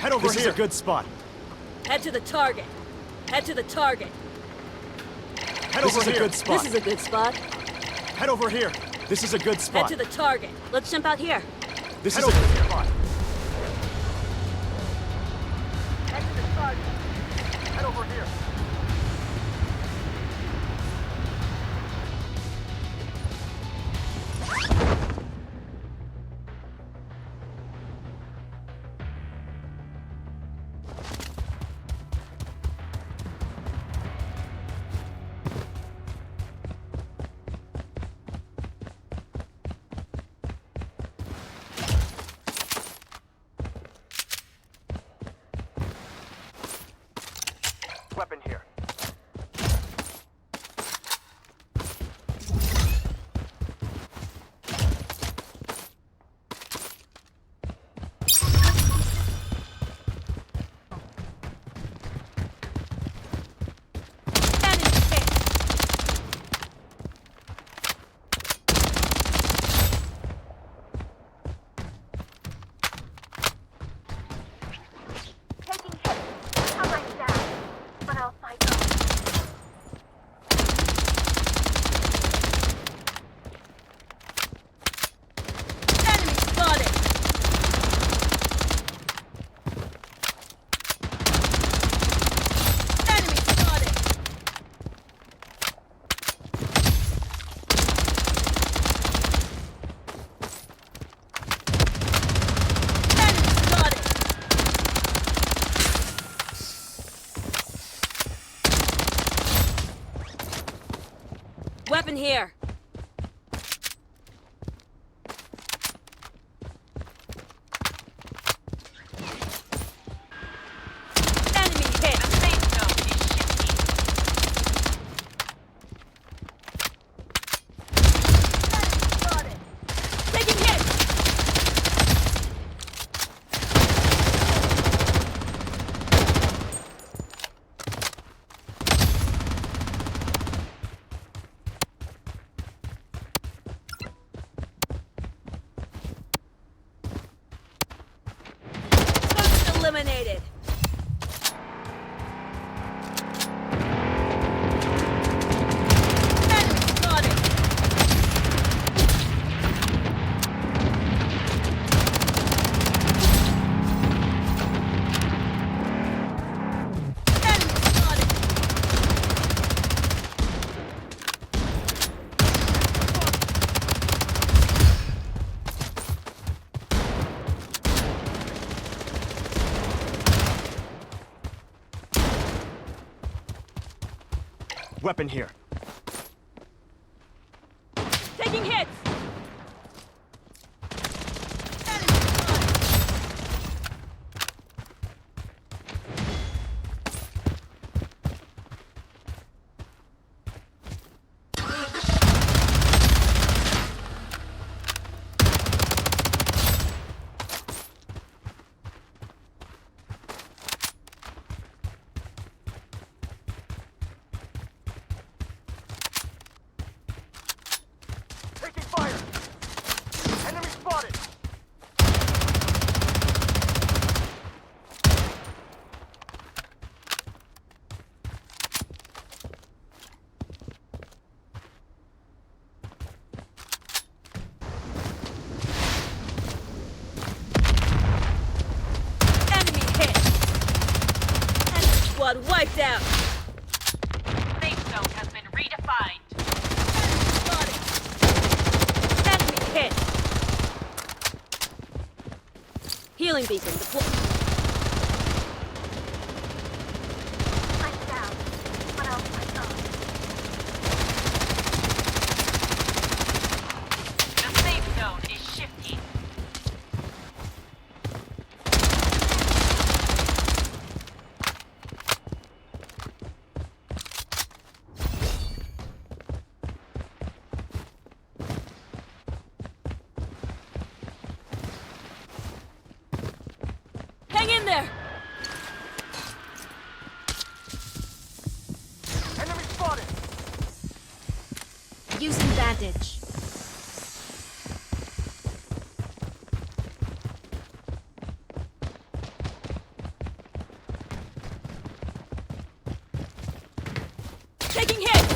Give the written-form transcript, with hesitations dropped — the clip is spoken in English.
Head over This here. is a good spot. Head to the target. Head to the target. Head This over is a here. good spot. This is a good spot. Head over here. This is a good Head spot. to the target. Let's jump out here. This Head is a over good here. spot. Head to the target. Head over here. Weapon here. Enemy hit. Taking hits. I might die, but I'll fight on. Enemy spotted. Enemy spotted. Enemy spotted. Weapon here. Enemy hit. The safe zone is shifting. Taking hit. Ghost eliminated. Enemy spotted. Enemy spotted. Weapon here. Taking hits. Enemy spotted. Taking fire. Enemy spotted. Enemy hit. Enemy squad wiped out. Safe zone has been redefined. Enemy spotted. Enemy hit. Healing beacon deployed. I'm down, but I'll fight on. The safe zone is shifting. Taking hit.